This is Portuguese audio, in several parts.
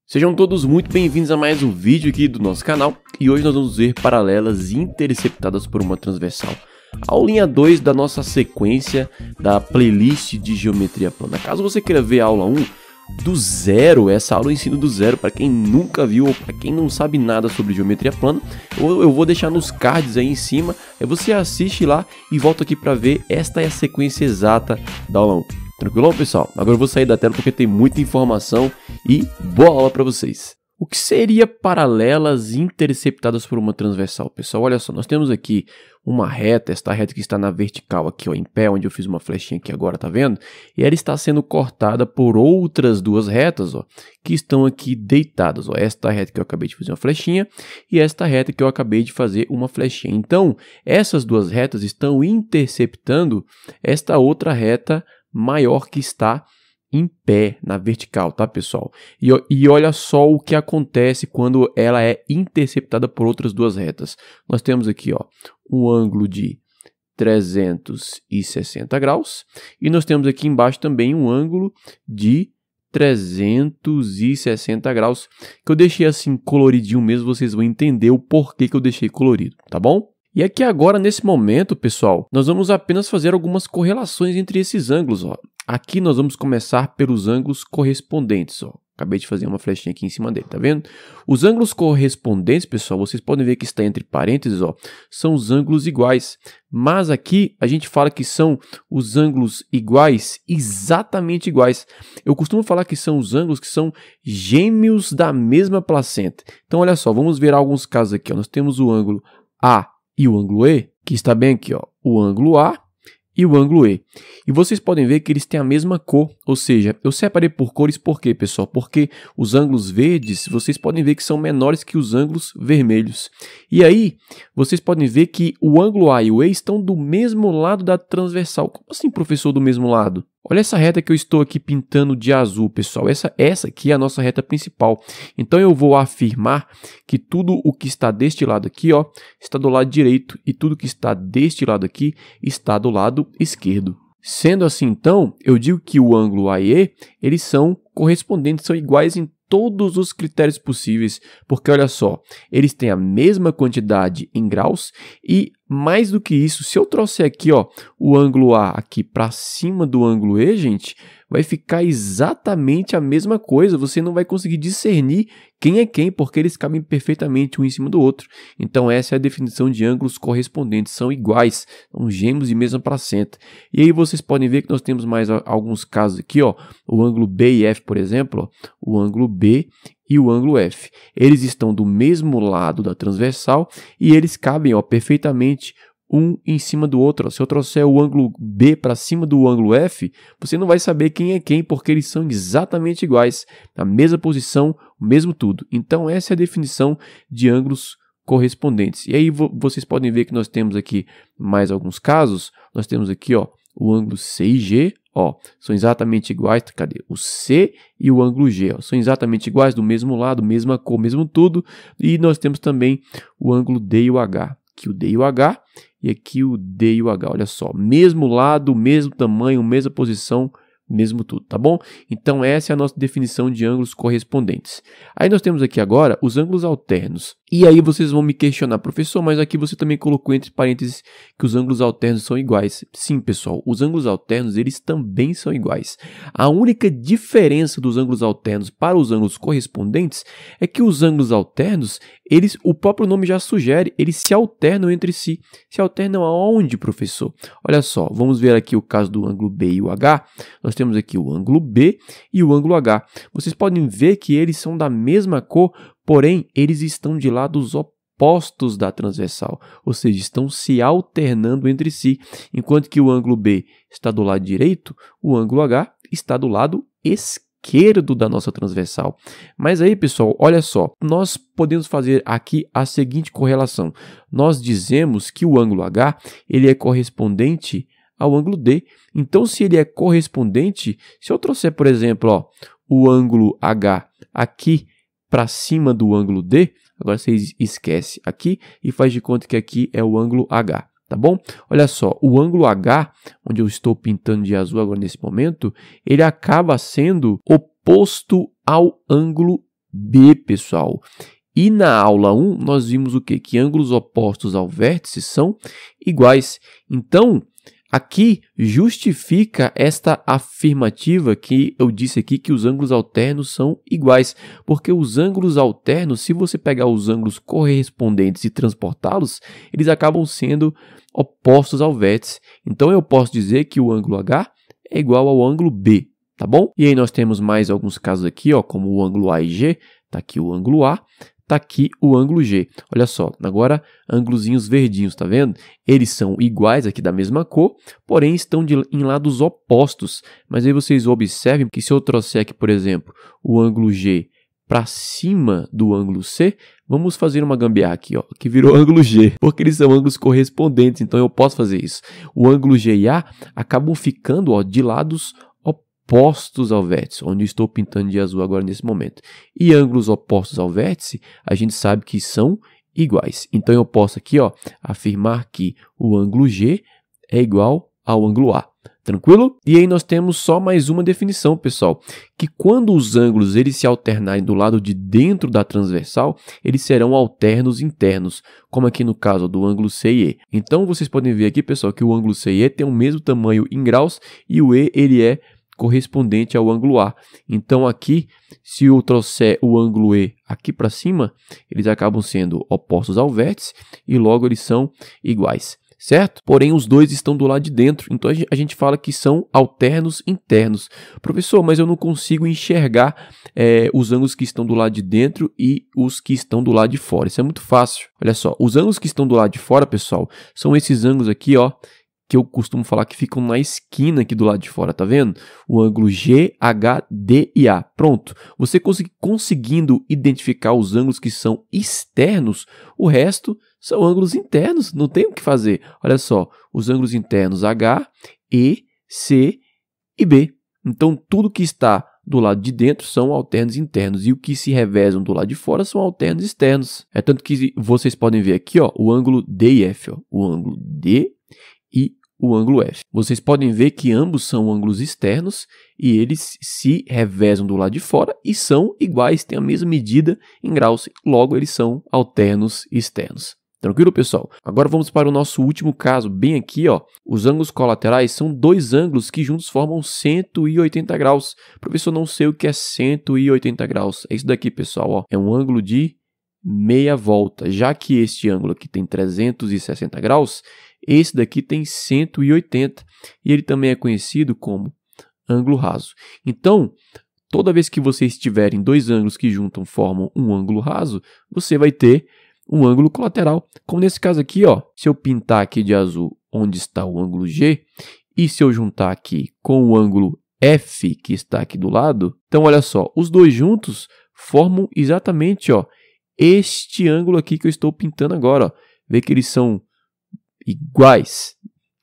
Sejam todos muito bem-vindos a mais um vídeo aqui do nosso canal e hoje nós vamos ver paralelas interceptadas por uma transversal. Aulinha 2 da nossa sequência da playlist de geometria plana. Caso você queira ver a aula 1 do zero, essa aula eu ensino do zero para quem nunca viu ou para quem não sabe nada sobre geometria plana, eu vou deixar nos cards aí em cima, aí você assiste lá e volta aqui para ver. Esta é a sequência exata da aula 1. Tranquilão, pessoal? Agora eu vou sair da tela porque tem muita informação e boa aula para vocês. O que seria paralelas interceptadas por uma transversal? Pessoal, olha só, nós temos aqui uma reta, esta reta que está na vertical aqui, ó, em pé, onde eu fiz uma flechinha aqui agora, tá vendo? E ela está sendo cortada por outras duas retas, ó, que estão aqui deitadas, ó. Esta reta que eu acabei de fazer uma flechinha e esta reta que eu acabei de fazer uma flechinha. Então, essas duas retas estão interceptando esta outra reta maior que está em pé, na vertical, tá, pessoal? E olha só o que acontece quando ela é interceptada por outras duas retas. Nós temos aqui, ó, um ângulo de 360 graus e nós temos aqui embaixo também um ângulo de 360 graus, que eu deixei assim coloridinho mesmo, vocês vão entender o porquê que eu deixei colorido, tá bom? E aqui agora, nesse momento, pessoal, nós vamos apenas fazer algumas correlações entre esses ângulos, ó. Aqui nós vamos começar pelos ângulos correspondentes, ó. Acabei de fazer uma flechinha aqui em cima dele, tá vendo? Os ângulos correspondentes, pessoal, vocês podem ver que está entre parênteses, ó, são os ângulos iguais. Mas aqui a gente fala que são os ângulos iguais, exatamente iguais. Eu costumo falar que são os ângulos que são gêmeos da mesma placenta. Então, olha só, vamos ver alguns casos aqui, ó. Nós temos o ângulo A e o ângulo E, que está bem aqui, ó, o ângulo A e o ângulo E. E vocês podem ver que eles têm a mesma cor, ou seja, eu separei por cores por quê, pessoal? Porque os ângulos verdes, vocês podem ver que são menores que os ângulos vermelhos. E aí, vocês podem ver que o ângulo A e o E estão do mesmo lado da transversal. Como assim, professor, do mesmo lado? Olha essa reta que eu estou aqui pintando de azul, pessoal. Essa aqui é a nossa reta principal. Então, eu vou afirmar que tudo o que está deste lado aqui, ó, está do lado direito e tudo que está deste lado aqui está do lado esquerdo. Sendo assim, então, eu digo que o ângulo A e E, eles são correspondentes, são iguais em todos os critérios possíveis, porque olha só, eles têm a mesma quantidade em graus e mais do que isso, se eu trouxer aqui, ó, o ângulo A aqui para cima do ângulo E, gente, vai ficar exatamente a mesma coisa, você não vai conseguir discernir quem é quem, porque eles cabem perfeitamente um em cima do outro. Então essa é a definição de ângulos correspondentes, são iguais, são gêmeos de mesma placenta. E aí vocês podem ver que nós temos mais alguns casos aqui, ó, o ângulo B e F, por exemplo, ó, o ângulo B e o ângulo F. Eles estão do mesmo lado da transversal e eles cabem, ó, perfeitamente um em cima do outro. Se eu trouxer o ângulo B para cima do ângulo F, você não vai saber quem é quem, porque eles são exatamente iguais, na mesma posição, o mesmo tudo. Então essa é a definição de ângulos correspondentes. E aí vocês podem ver que nós temos aqui mais alguns casos. Nós temos aqui, ó, o ângulo C e G, ó, são exatamente iguais. Cadê? O C e o ângulo G, ó, são exatamente iguais, do mesmo lado, mesma cor, mesmo tudo. E nós temos também o ângulo D e o H. Aqui o D e o H e aqui o D e o H, olha só, mesmo lado, mesmo tamanho, mesma posição, mesmo tudo, tá bom? Então essa é a nossa definição de ângulos correspondentes. Aí nós temos aqui agora os ângulos alternos. E aí vocês vão me questionar, professor, mas aqui você também colocou entre parênteses que os ângulos alternos são iguais. Sim, pessoal, os ângulos alternos, eles também são iguais. A única diferença dos ângulos alternos para os ângulos correspondentes é que os ângulos alternos, eles, o próprio nome já sugere, eles se alternam entre si. Se alternam aonde, professor? Olha só, vamos ver aqui o caso do ângulo B e o H. Nós temos aqui o ângulo B e o ângulo H. Vocês podem ver que eles são da mesma cor, porém, eles estão de lados opostos da transversal, ou seja, estão se alternando entre si, enquanto que o ângulo B está do lado direito, o ângulo H está do lado esquerdo da nossa transversal. Mas aí, pessoal, olha só, nós podemos fazer aqui a seguinte correlação. Nós dizemos que o ângulo H, ele é correspondente ao ângulo D. Então, se ele é correspondente, se eu trouxer, por exemplo, ó, o ângulo H aqui para cima do ângulo D, agora vocês esquecem aqui e faz de conta que aqui é o ângulo H, tá bom? Olha só, o ângulo H, onde eu estou pintando de azul agora nesse momento, ele acaba sendo oposto ao ângulo B, pessoal. E na aula 1, nós vimos o quê? Que ângulos opostos ao vértice são iguais. Então, aqui justifica esta afirmativa que eu disse aqui que os ângulos alternos são iguais. Porque os ângulos alternos, se você pegar os ângulos correspondentes e transportá-los, eles acabam sendo opostos ao vértice. Então, eu posso dizer que o ângulo H é igual ao ângulo B, tá bom? E aí nós temos mais alguns casos aqui, ó, como o ângulo A e G. Tá aqui o ângulo A. Tá aqui o ângulo G. Olha só, agora ângulozinhos verdinhos, tá vendo? Eles são iguais aqui da mesma cor, porém estão em lados opostos. Mas aí vocês observem que se eu trouxer aqui, por exemplo, o ângulo G para cima do ângulo C, vamos fazer uma gambiarra aqui, ó, que virou ângulo G, porque eles são ângulos correspondentes, então eu posso fazer isso. O ângulo G e A acabam ficando, ó, de lados opostos ao vértice, onde eu estou pintando de azul agora nesse momento. E ângulos opostos ao vértice, a gente sabe que são iguais. Então eu posso aqui, ó, afirmar que o ângulo G é igual ao ângulo A. Tranquilo? E aí nós temos só mais uma definição, pessoal, que quando os ângulos eles se alternarem do lado de dentro da transversal, eles serão alternos internos, como aqui no caso do ângulo C e E. Então vocês podem ver aqui, pessoal, que o ângulo C e E tem o mesmo tamanho em graus e o E ele é correspondente ao ângulo A. Então aqui, se eu trouxer o ângulo E aqui para cima, eles acabam sendo opostos ao vértice e logo eles são iguais, certo? Porém, os dois estão do lado de dentro, então a gente fala que são alternos internos. Professor, mas eu não consigo enxergar os ângulos que estão do lado de dentro e os que estão do lado de fora. Isso é muito fácil. Olha só, os ângulos que estão do lado de fora, pessoal, são esses ângulos aqui, ó, que eu costumo falar que ficam na esquina aqui do lado de fora, tá vendo? O ângulo G, H, D e A. Pronto. Você conseguindo identificar os ângulos que são externos, o resto são ângulos internos, não tem o que fazer. Olha só, os ângulos internos H, E, C e B. Então, tudo que está do lado de dentro são alternos internos e o que se revezam do lado de fora são alternos externos. É tanto que vocês podem ver aqui, ó, o ângulo D e F, ó, o ângulo D e o ângulo F. Vocês podem ver que ambos são ângulos externos e eles se revezam do lado de fora e são iguais, têm a mesma medida em graus, logo eles são alternos externos. Tranquilo, pessoal? Agora vamos para o nosso último caso, bem aqui, ó. Os ângulos colaterais são dois ângulos que juntos formam 180 graus. Professor, não sei o que é 180 graus. É isso daqui, pessoal, ó. É um ângulo de meia volta, já que este ângulo aqui tem 360 graus, esse daqui tem 180 e ele também é conhecido como ângulo raso. Então, toda vez que vocês tiverem dois ângulos que juntam formam um ângulo raso, você vai ter um ângulo colateral. Como nesse caso aqui, ó, se eu pintar aqui de azul onde está o ângulo G e se eu juntar aqui com o ângulo F que está aqui do lado, então olha só, os dois juntos formam exatamente, ó, este ângulo aqui que eu estou pintando agora, ó. Vê que eles são iguais,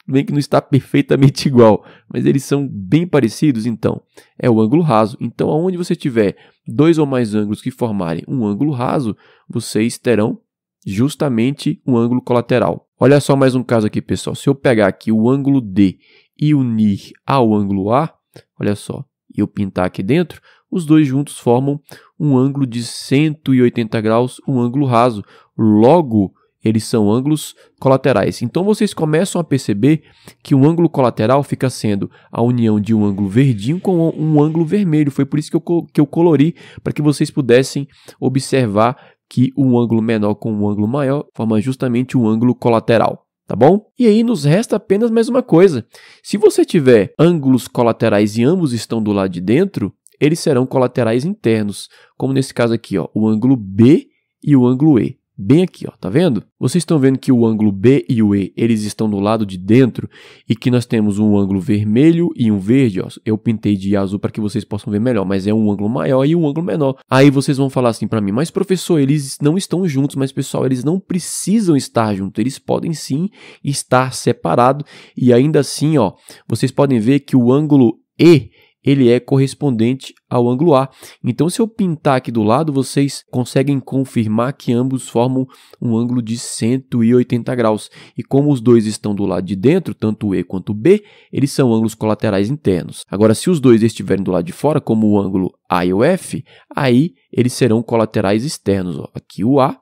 bem que não está perfeitamente igual, mas eles são bem parecidos, então é o ângulo raso. Então, aonde você tiver dois ou mais ângulos que formarem um ângulo raso, vocês terão justamente um ângulo colateral. Olha só mais um caso aqui, pessoal. Se eu pegar aqui o ângulo D e unir ao ângulo A, olha só, e eu pintar aqui dentro, os dois juntos formam um ângulo de 180 graus, um ângulo raso. Logo, eles são ângulos colaterais. Então, vocês começam a perceber que um ângulo colateral fica sendo a união de um ângulo verdinho com um ângulo vermelho. Foi por isso que eu colori, para que vocês pudessem observar que um ângulo menor com um ângulo maior forma justamente um ângulo colateral. Tá bom? E aí nos resta apenas mais uma coisa. Se você tiver ângulos colaterais e ambos estão do lado de dentro, eles serão colaterais internos. Como nesse caso aqui, ó, o ângulo B e o ângulo E. Bem aqui, ó, tá vendo? Vocês estão vendo que o ângulo B e o E, eles estão do lado de dentro e que nós temos um ângulo vermelho e um verde, ó. Eu pintei de azul para que vocês possam ver melhor, mas é um ângulo maior e um ângulo menor. Aí vocês vão falar assim para mim, mas professor, eles não estão juntos, mas pessoal, eles não precisam estar juntos, eles podem sim estar separados e ainda assim, ó, vocês podem ver que o ângulo E, ele é correspondente ao ângulo A. Então, se eu pintar aqui do lado, vocês conseguem confirmar que ambos formam um ângulo de 180 graus. E como os dois estão do lado de dentro, tanto o E quanto o B, eles são ângulos colaterais internos. Agora, se os dois estiverem do lado de fora, como o ângulo A e o F, aí eles serão colaterais externos. Ó. Aqui o A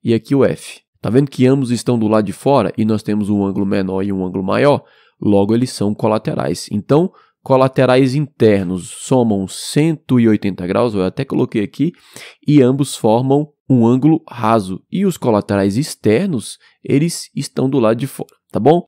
e aqui o F. Tá vendo que ambos estão do lado de fora e nós temos um ângulo menor e um ângulo maior? Logo, eles são colaterais. Então, colaterais internos somam 180 graus, eu até coloquei aqui, e ambos formam um ângulo raso. E os colaterais externos, eles estão do lado de fora, tá bom?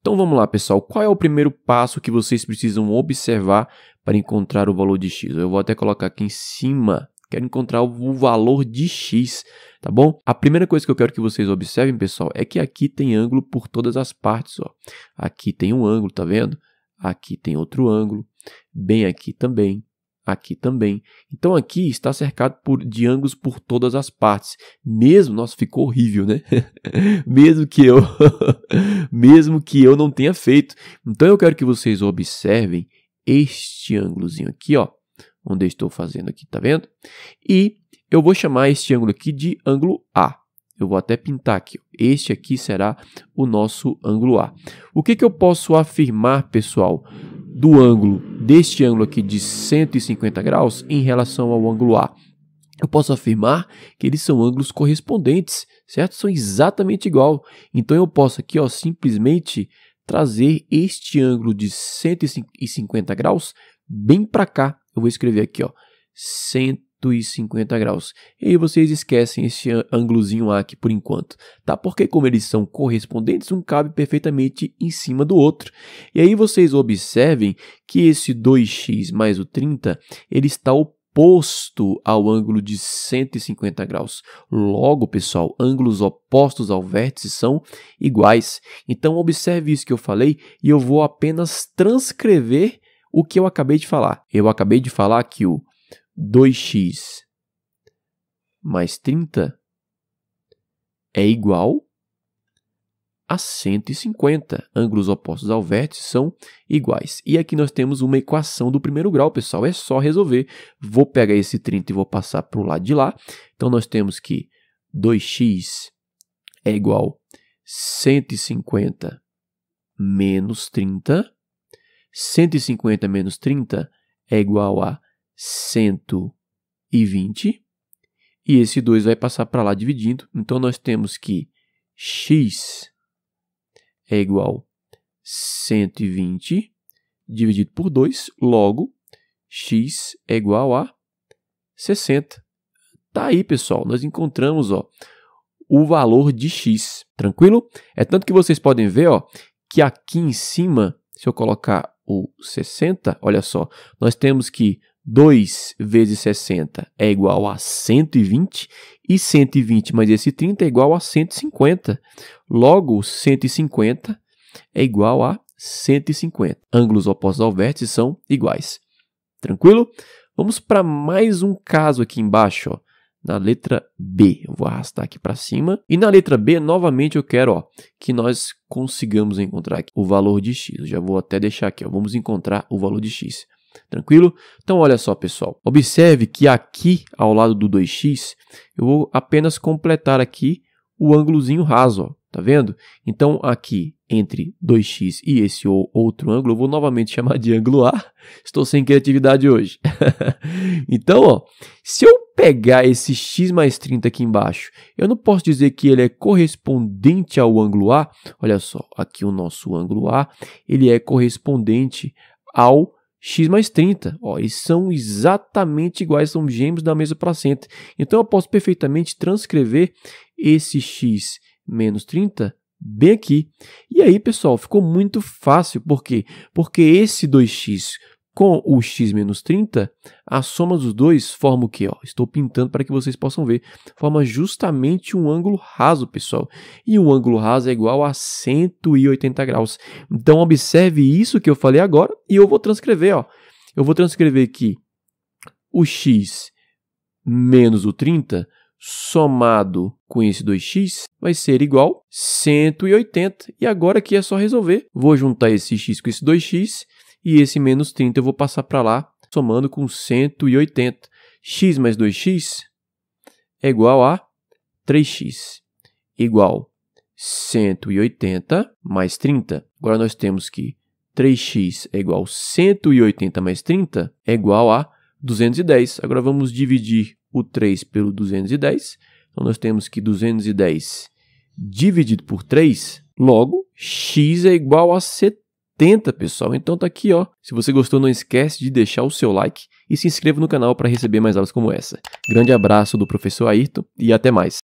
Então vamos lá, pessoal. Qual é o primeiro passo que vocês precisam observar para encontrar o valor de x? Eu vou até colocar aqui em cima. Quero encontrar o valor de x, tá bom? A primeira coisa que eu quero que vocês observem, pessoal, é que aqui tem ângulo por todas as partes, ó. Aqui tem um ângulo, tá vendo? Aqui tem outro ângulo, bem aqui também, aqui também. Então, aqui está cercado de ângulos por todas as partes. Mesmo, nossa, ficou horrível, né? mesmo que eu não tenha feito. Então, eu quero que vocês observem este ângulozinho aqui, ó, onde eu estou fazendo aqui, tá vendo? E eu vou chamar este ângulo aqui de ângulo A. Eu vou até pintar aqui. Este aqui será o nosso ângulo A. O que eu posso afirmar, pessoal, deste ângulo aqui de 150 graus em relação ao ângulo A? Eu posso afirmar que eles são ângulos correspondentes, certo? São exatamente igual. Então, eu posso aqui, ó, simplesmente trazer este ângulo de 150 graus bem para cá. Eu vou escrever aqui, ó, 150 graus. E aí vocês esquecem esse ângulozinho A aqui por enquanto, tá? Porque como eles são correspondentes, um cabe perfeitamente em cima do outro. E aí vocês observem que esse 2x mais o 30, ele está oposto ao ângulo de 150 graus. Logo, pessoal, ângulos opostos ao vértice são iguais. Então, observe isso que eu falei e eu vou apenas transcrever o que eu acabei de falar. Eu acabei de falar que o 2x mais 30 é igual a 150. Ângulos opostos ao vértice são iguais. E aqui nós temos uma equação do primeiro grau, pessoal. É só resolver. Vou pegar esse 30 e vou passar para o lado de lá. Então, nós temos que 2x é igual a 150 menos 30. 150 menos 30 é igual a 120. E esse 2 vai passar para lá dividindo. Então, nós temos que x é igual a 120 dividido por 2. Logo, x é igual a 60. Tá aí, pessoal. Nós encontramos, ó, o valor de x. Tranquilo? É tanto que vocês podem ver, ó, que aqui em cima, se eu colocar o 60, olha só, nós temos que 2 vezes 60 é igual a 120 e 120 mais esse 30 é igual a 150. Logo, 150 é igual a 150. Ângulos opostos ao vértice são iguais. Tranquilo? Vamos para mais um caso aqui embaixo, ó, na letra B. Eu vou arrastar aqui para cima. E na letra B, novamente, eu quero, ó, que nós consigamos encontrar aqui o valor de x. Eu já vou até deixar aqui, ó, vamos encontrar o valor de x. Tranquilo? Então, olha só, pessoal. Observe que aqui, ao lado do 2x, eu vou apenas completar aqui o ângulozinho raso, ó. Tá vendo? Então, aqui, entre 2x e esse outro ângulo, eu vou novamente chamar de ângulo A. Estou sem criatividade hoje. Então, ó, se eu pegar esse x mais 30 aqui embaixo, eu não posso dizer que ele é correspondente ao ângulo A. Olha só, aqui o nosso ângulo A, ele é correspondente ao x mais 30. Ó, eles são exatamente iguais, são gêmeos da mesma placenta. Então, eu posso perfeitamente transcrever esse x menos 30 bem aqui. E aí, pessoal, ficou muito fácil. Por quê? Porque esse 2x com o x menos 30, a soma dos dois forma o quê? Ó, estou pintando para que vocês possam ver. Forma justamente um ângulo raso, pessoal. E um ângulo raso é igual a 180 graus. Então, observe isso que eu falei agora e eu vou transcrever. Ó. Eu vou transcrever que o x menos o 30 somado com esse 2x vai ser igual a 180. E agora aqui é só resolver. Vou juntar esse x com esse 2x e esse menos 30 eu vou passar para lá, somando com 180. X mais 2x é igual a 3x, igual 180 mais 30. Agora nós temos que 3x é igual a 180 mais 30 é igual a 210. Agora vamos dividir o 3 pelo 210. Então nós temos que 210 dividido por 3, logo x é igual a 70, pessoal. Então tá aqui, ó. Se você gostou, não esquece de deixar o seu like e se inscreva no canal para receber mais aulas como essa. Grande abraço do professor Ayrton e até mais.